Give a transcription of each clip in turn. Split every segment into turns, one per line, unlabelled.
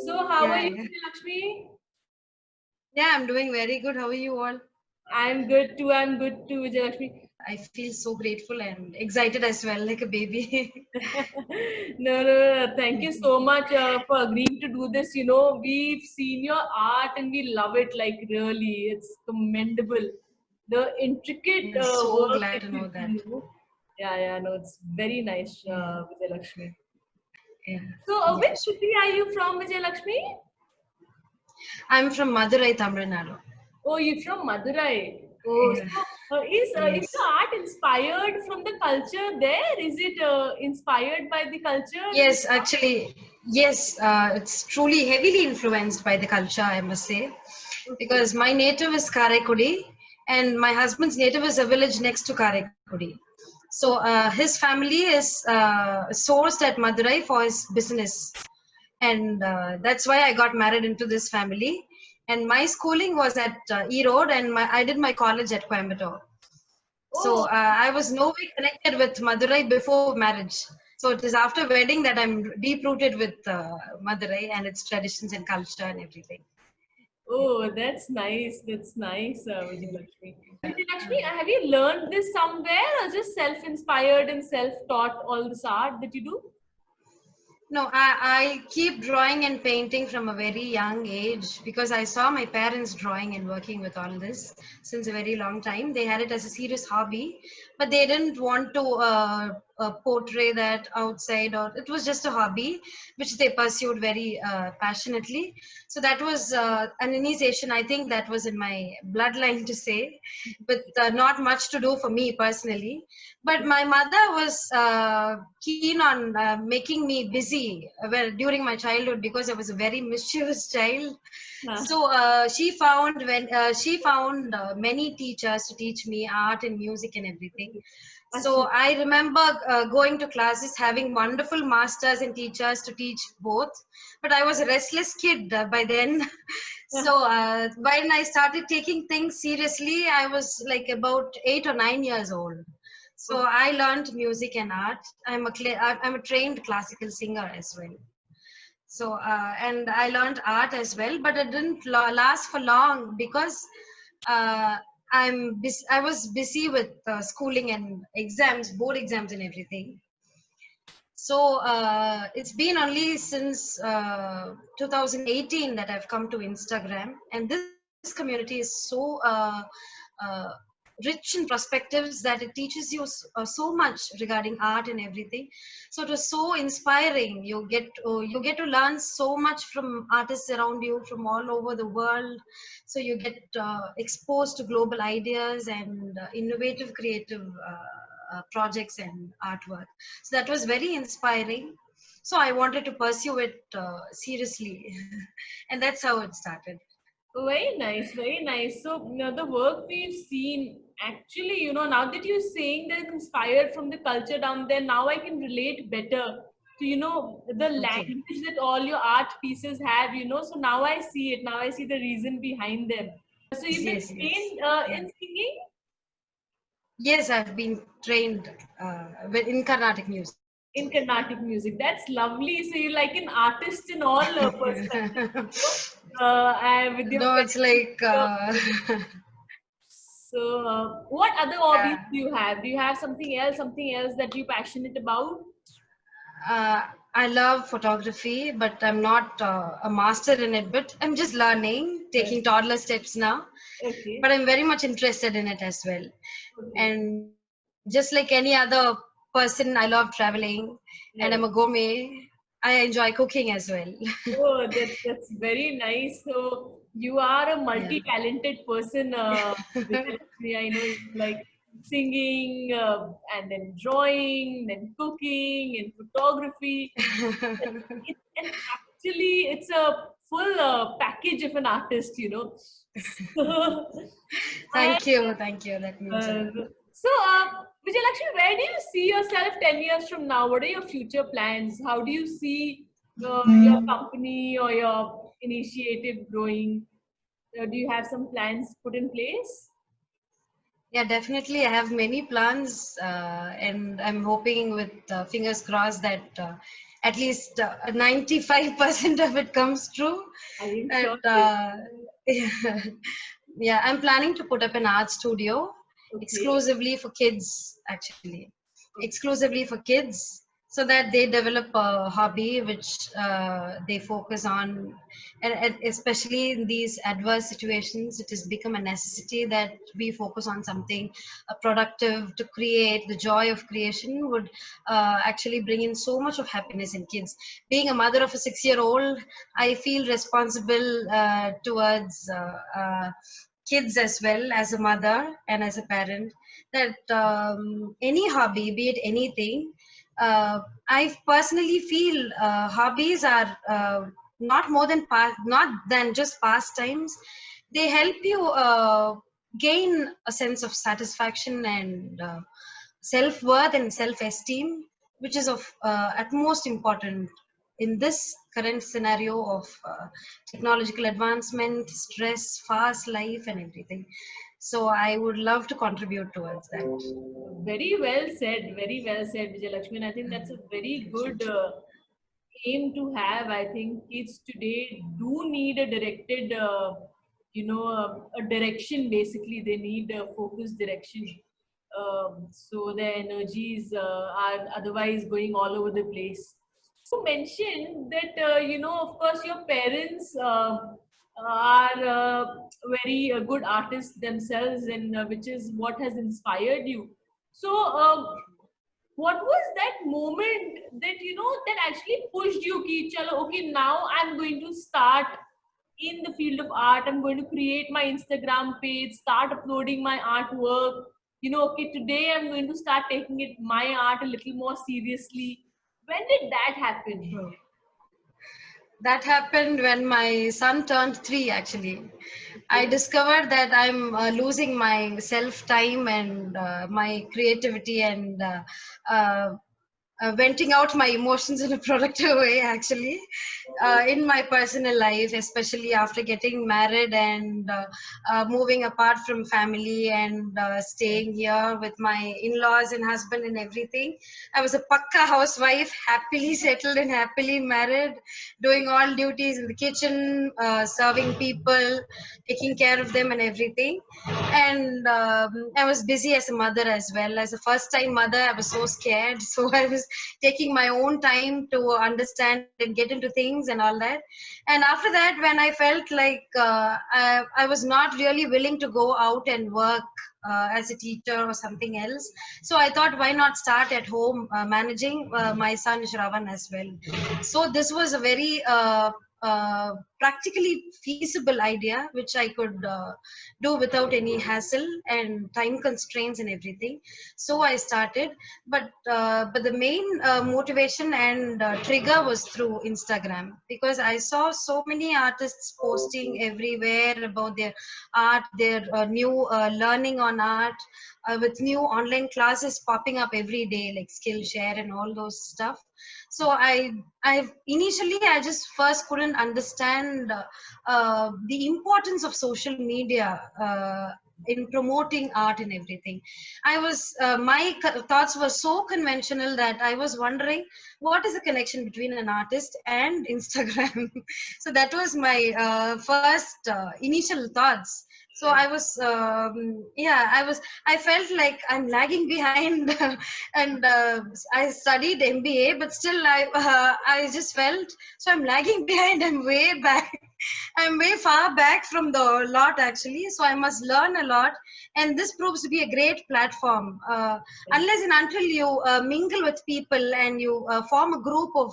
So, how are
Yeah,
you,
yeah.
Lakshmi?
Yeah, I'm doing very good. How are you all?
I'm good too. I'm good too, Lakshmi.
I feel so grateful and excited as well, like a baby.
No. Thank you so much for agreeing to do this. We've seen your art and we love it. Like really, it's commendable. The intricate
I'm so
work
glad
that
to
you
know that.
do. Yeah. No, it's very nice,
Yeah,
Lakshmi.
yeah,
So,
yeah.
which city are you from, Lakshmi?
I'm from Madurai, Tamil Nadu.
Oh, you're from Madurai. Oh,
Yeah,
so is the
yes.
art inspired from the culture there? Is it inspired by the culture in the
Yes, actually, yes, it's truly heavily influenced by the culture, I must say,
Okay.
because my native is Karaikudi and my husband's native is a village next to Karaikudi. So
Okay.
his family is sourced at Madurai for his business. And that's why I got married into this family. And my schooling was at E Road, and I did my college at Coimbatore. So
Oh,
I was no way connected with Madurai before marriage. So it is after wedding that I'm deep rooted with Madurai and its traditions and culture and everything.
oh, that's nice. That's nice, Vijayalakshmi. Vijayalakshmi, have you learned this somewhere or just self-inspired and self-taught all this art that you do?
No, I keep drawing and painting from a very young age because I saw my parents drawing and working with all this since a very long time. They had it as a serious hobby, but they didn't want to portray that outside, or it was just a hobby which they pursued very passionately. So that was an initiation. I think that was in my bloodline to say, but not much to do for me personally. But my mother was keen on making me busy during my childhood because I was a very mischievous child.
Huh.
So she found many teachers to teach me art and music and everything. So
Achha.
I remember going to classes, having wonderful masters and teachers to teach both. But I was a restless kid by then. So when I started taking things seriously, I was like about 8 or 9 years old. So
Okay.
I learned music and art. I'm a trained classical singer as well. So and I learned art as well, but it didn't last for long because uh, I was busy with schooling and exams, board exams and everything. So it's been only since 2018 that I've come to Instagram, and this community is so uh, rich in perspectives that it teaches you so much regarding art and everything. So it was so inspiring. You get to learn so much from artists around you from all over the world. So you get exposed to global ideas and innovative, creative projects and artwork. So that was very inspiring. So I wanted to pursue it seriously, and that's how it started.
Very nice, very nice. So, the work we've seen, actually, now that you're saying that it's inspired from the culture down there, now I can relate better to, the
Okay.
language that all your art pieces have, So now I see it. Now I see the reason behind them. So
Yes,
you've been
yes, yes.
trained
Yeah.
in singing?
Yes, I've been trained in Carnatic music.
In Carnatic music. That's lovely. So you're like an artist in all perspectives, and with your
No, it's
pen,
like
with your music. So, what other hobbies
yeah.
do you have? Do you have something else that you're passionate about?
Uh, I love photography, but I'm not a master in it. But I'm just learning,
Uh,
taking toddler steps now.
Okay,
But I'm very much interested in it as well.
okay,
And just like any other person, I love traveling, and I'm
right.
a gourmet. I enjoy cooking as well.
Oh, that's very nice. So you are a
Yeah.
multi-talented person, Vijayalakshmi. I know you like singing, and then drawing, then cooking, and photography. And actually, it's a full package of an artist. So, and
Thank you, thank you. That means a
uh,
lot.
so, Vijayalakshmi, where do you see yourself 10 years from now? What are your future plans? How do you see your company or your initiative growing? Do you have some plans put in place?
Yeah, definitely. I have many plans, and I'm hoping with fingers crossed that at least 95% of it comes true.
I am sure
And
they
yeah, yeah, I'm planning to put up an art studio
okay.
exclusively for kids, actually,
Okay.
exclusively for kids, so that they develop a hobby which they focus on, and especially in these adverse situations, it has become a necessity that we focus on something productive to create. The joy of creation would actually bring in so much of happiness in kids. Being a mother of a 6-year-old, I feel responsible towards kids as well, as a mother and as a parent, that any hobby, be it anything, I personally feel hobbies are not more than not than just pastimes. They help you gain a sense of satisfaction and self-worth and self-esteem, which is of utmost important in this current scenario of technological advancement, stress, fast life, and everything. So I would love to contribute towards that.
Very well said. Very well said, Vijay. I think that's a very good aim to have. I think kids today do need a directed, a direction. Basically, they need a focused direction. So their energies are otherwise going all over the place. You mentioned that, of course, your parents are very good artists themselves, and which is what has inspired you. So, what was that moment that that actually pushed you ki chalo okay, now I'm going to start in the field of art. I'm going to create my Instagram page, start uploading my artwork. Okay, today I'm going to start taking it my art a little more seriously. When did that happen?
That happened when my son turned 3, actually. I
Okay.
discovered that I'm losing my self time and my creativity, and venting out my emotions in a productive way, actually,
Okay.
in my personal life, especially after getting married and moving apart from family and staying here with my in-laws and husband and everything. I was a pakka housewife, happily settled and happily married, doing all duties in the kitchen, serving people, taking care of them and everything. And I was busy as a mother as well. As a first time mother, I was so scared. So I was taking my own time to understand and get into things and all that. And after that, when I felt like I was not really willing to go out and work as a teacher or something else, so I thought, why not start at home managing my son Shravan as well. So this was a very practically feasible idea, which I could do without any hassle and time constraints and everything. So I started, but the main motivation and trigger was through Instagram, because I saw so many artists posting everywhere about their art, their new learning on art, with new online classes popping up every day, like Skillshare and all those stuff. So I initially, I just first couldn't understand the importance of social media in promoting art and everything. I was my thoughts were so conventional that I was wondering, what is the connection between an artist and Instagram. So that was my first initial thoughts. So
Right.
I was yeah, I felt like I'm lagging behind. And I studied MBA, but still I just felt, so I'm lagging behind, I'm way back. I'm way far back from the lot, actually. So I must learn a lot. And this proves to be a great platform.
Right.
Unless and until you mingle with people and you form a group of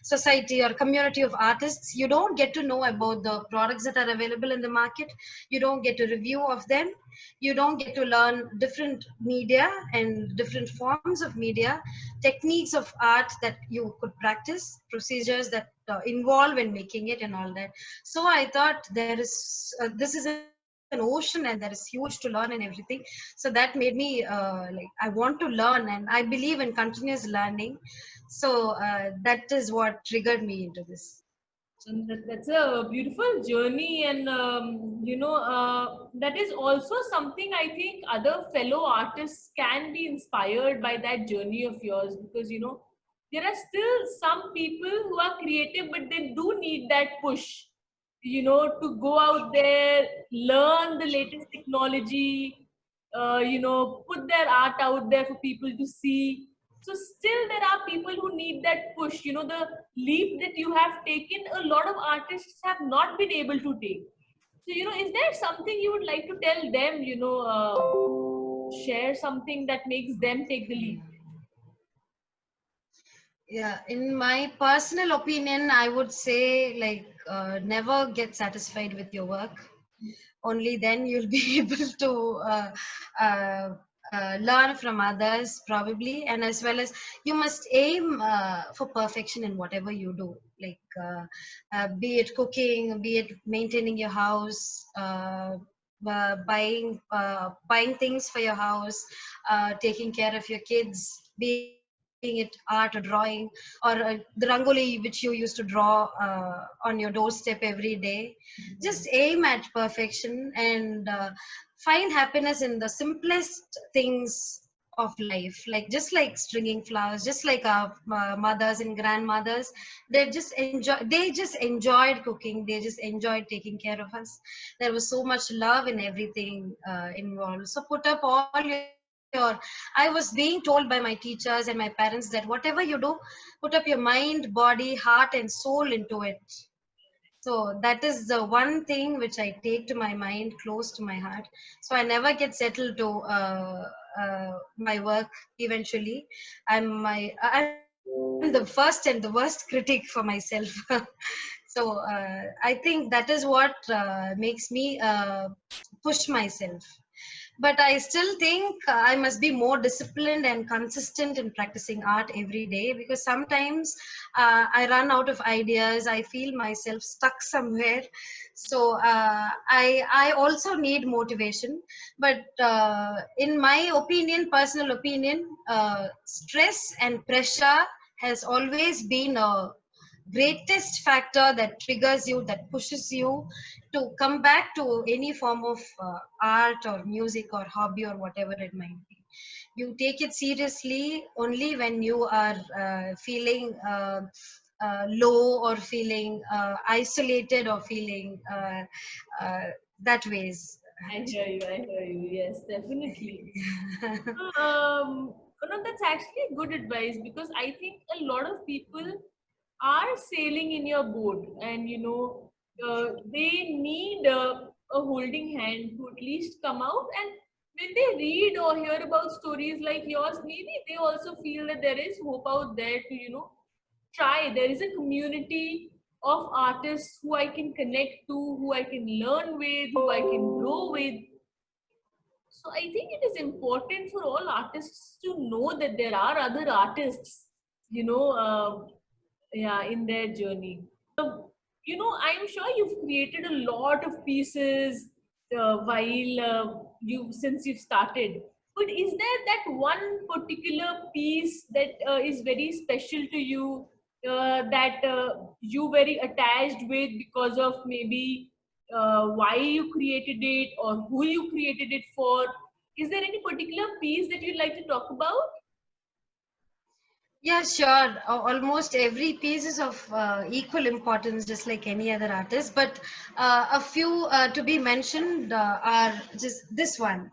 society or community of artists, you don't get to know about the products that are available in the market. You don't get a review of them. You don't get to learn different media and different forms of media, techniques of art that you could practice, procedures that involve in making it and all that. So I thought, this is an ocean and there is huge to learn and everything. So that made me like, I want to learn, and I believe in continuous learning. So that is what triggered me into this.
And that's a beautiful journey, and that is also something I think other fellow artists can be inspired by that journey of yours, because there are still some people who are creative, but they do need that push, to go out there, learn the latest technology, put their art out there for people to see. So still there are people who need that push, the leap that you have taken, a lot of artists have not been able to take. So, is there something you would like to tell them, share something that makes them take the leap?
Yeah, in my personal opinion, I would say like never get satisfied with your work. Only then you'll be able to uh, learn from others probably, and as well as you must aim for perfection in whatever you do, like be it cooking, be it maintaining your house, buying things for your house, taking care of your kids, being it art or drawing, or the rangoli which you used to draw on your doorstep every day. Just aim at perfection, and find happiness in the simplest things of life, like just like stringing flowers, just like our mothers and grandmothers. They just enjoyed cooking, they just enjoyed taking care of us. There was so much love in everything involved. So put up all your, I was being told by my teachers and my parents that whatever you do, put up your mind, body, heart and soul into it. So that is the one thing which I take to my mind, close to my heart. So I never get settled to my work. Eventually, I'm the first and the worst critic for myself. So I think that is what makes me push myself. But I still think I must be more disciplined and consistent in practicing art every day, because sometimes I run out of ideas, I feel myself stuck somewhere. So I also need motivation. But in my opinion, personal opinion, stress and pressure has always been a greatest factor that triggers you, that pushes you to come back to any form of art or music or hobby or whatever it might be. You take it seriously only when you are feeling low, or feeling isolated, or feeling uh, that ways.
I hear you. I hear you. Yes, definitely. That's actually good advice, because I think a lot of people are sailing in your boat, and they need a holding hand to at least come out. And when they read or hear about stories like yours, maybe they also feel that there is hope out there to try. There is a community of artists who I can connect to, who I can learn with, who I can grow with. So I think it is important for all artists to know that there are other artists, you know, yeah, in their journey. I'm sure you've created a lot of pieces while since you've started. But is there that one particular piece that is very special to you, that you very attached with because of maybe why you created it or who you created it for? Is there any particular piece that you'd like to talk about?
Yeah, sure. Almost every piece is of equal importance, just like any other artist. But a few to be mentioned are just this one.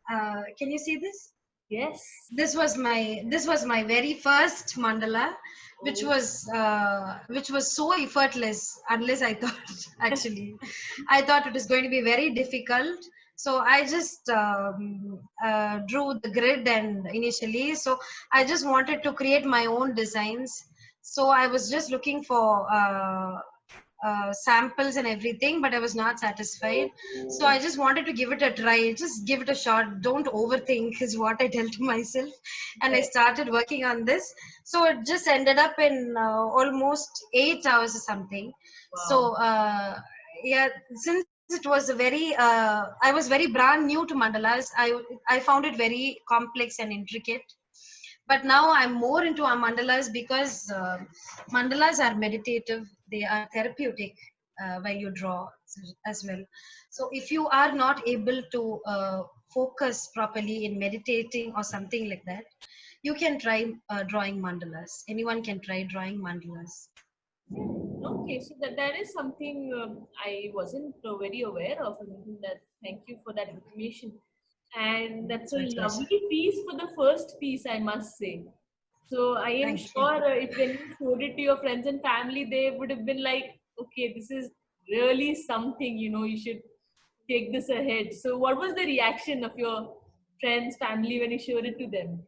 Can you see this?
Yes.
This was my very first mandala,
Oh.
which was so effortless. Unless I thought actually, I thought it was going to be very difficult. So I just drew the grid, and initially, so I just wanted to create my own designs. So I was just looking for samples and everything, but I was not satisfied. So I just wanted to give it a try. Just give it a shot. Don't overthink, is what I tell to myself. And I
Yes.
started working on this. So it just ended up in almost 8 hours or something.
Wow.
So yeah, since it was a very, I was very brand new to mandalas. I found it very complex and intricate. But now I'm more into our mandalas, because mandalas are meditative. They are therapeutic while you draw as well. So if you are not able to focus properly in meditating or something like that, you can try drawing mandalas. Anyone can try drawing mandalas.
Okay, so that is something I wasn't very aware of. And that, thank you for that information. And that's
It's
a
my pleasure.
lovely piece for the first piece, I must say. So I am
Thank you.
sure if when you showed it to your friends and family, they would have been like, okay, this is really something, you should take this ahead. So what was the reaction of your friends, family when you showed it to them?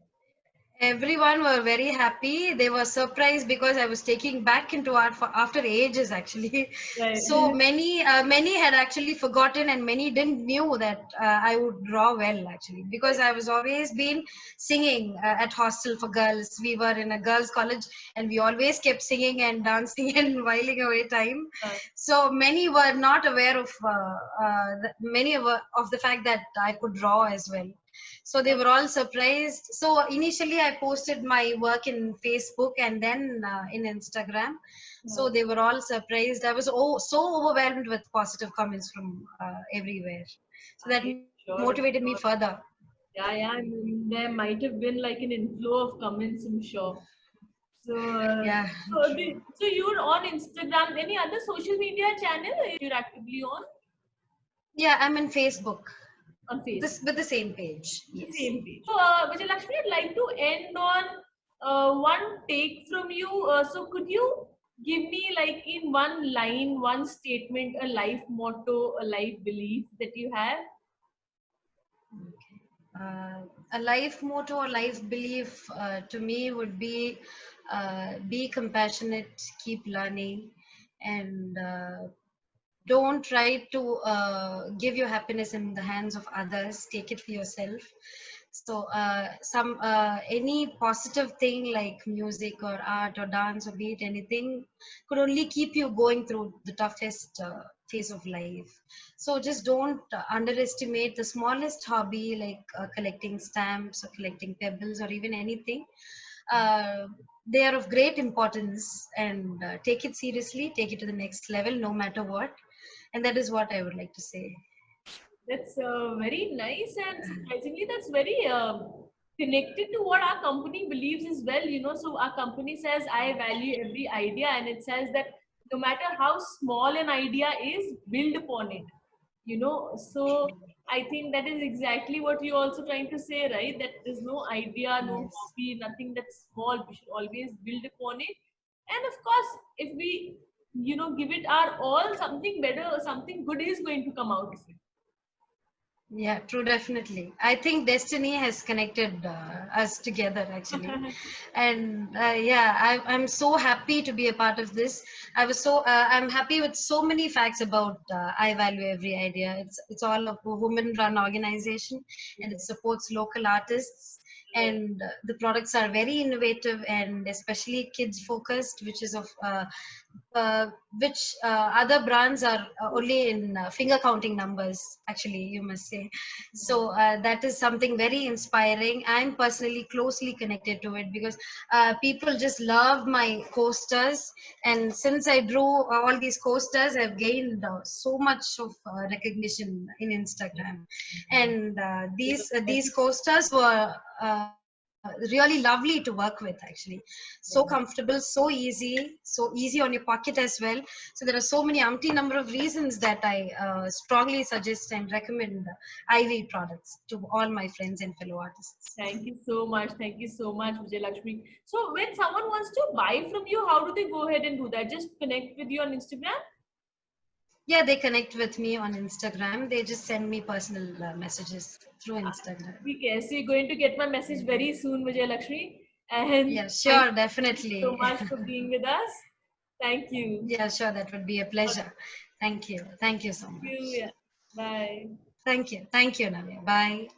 Everyone were very happy. They were surprised because I was taking back into art for after ages actually.
Right.
So many had actually forgotten, and many didn't knew that I would draw well actually, because I was always been singing at hostel for girls. We were in a girls college, and we always kept singing and dancing and whiling away time. So many were not aware of of the fact that I could draw as well. So they were all surprised. So initially I posted my work in Facebook and then in Instagram. So they were all surprised. I was so overwhelmed with positive comments from everywhere, so that
I'm sure. I'm
motivated me
sure.
further.
Yeah, yeah. I mean, there might have been like an inflow of comments, I'm sure. So,
Yeah, true.
so you're on Instagram. Any other social media channel you're actively
Yeah, I'm in Facebook,
on Facebook?
this with the same page.
The
Yes.
same page. So, Vijay Lakshmi, I'd like to end on one take from you. So, could you give me, like, in one line, one statement, a life motto, a life belief that you have?
A life motto or life belief to me would be compassionate, keep learning, and don't try to give your happiness in the hands of others. Take it for yourself. So some any positive thing like music or art or dance or be it anything could only keep you going through the toughest phase of life. So just don't underestimate the smallest hobby like collecting stamps or collecting pebbles or even anything. uh, they are of great importance, and take it seriously, take it to the next level no matter what. And that is what I would like to say.
That's very nice, and surprisingly, that's very connected to what our company believes as well. So our company says, I value every idea, and it says that no matter how small an idea is, build upon it. So I think that is exactly what you're also trying to say, right? That there's no idea, no
Yes.
hobby, nothing that's small. We should always build upon it. And of course, if we, give it our all, something better, something good is going to come out of it.
Yeah, true, definitely. I think destiny has connected us together actually. And yeah, I'm so happy to be a part of this. I'm happy with so many facts about I Value Every Idea. It's all a women run organization, and it supports local artists. And the products are very innovative and especially kids focused, which is of uh, which other brands are only in finger counting numbers, actually, you must say. So that is something very inspiring. I'm personally closely connected to it because people just love my coasters. And since I drew all these coasters, I've gained so much of recognition in Instagram. And these coasters were really lovely to work with actually. So comfortable, so easy on your pocket as well. So there are so many umpty number of reasons that I strongly suggest and recommend Ivy products to all my friends and fellow artists.
Thank you so much. Thank you so much, Vijay Lakshmi. So when someone wants to buy from you, how do they go ahead and do that? Just connect with you on Instagram?
Yeah, they connect with me on Instagram. They just send me personal messages through Instagram.
Okay, so you're going to get my message very soon, Vijay Lakshmi. And
Yeah,
thank
sure,
you so
definitely.
much for being with us. Thank you.
Yeah, sure, that would be a pleasure. Thank you. Thank you so
Thank you.
much.
Yeah. Bye.
Thank you. Thank you, Navya. Bye.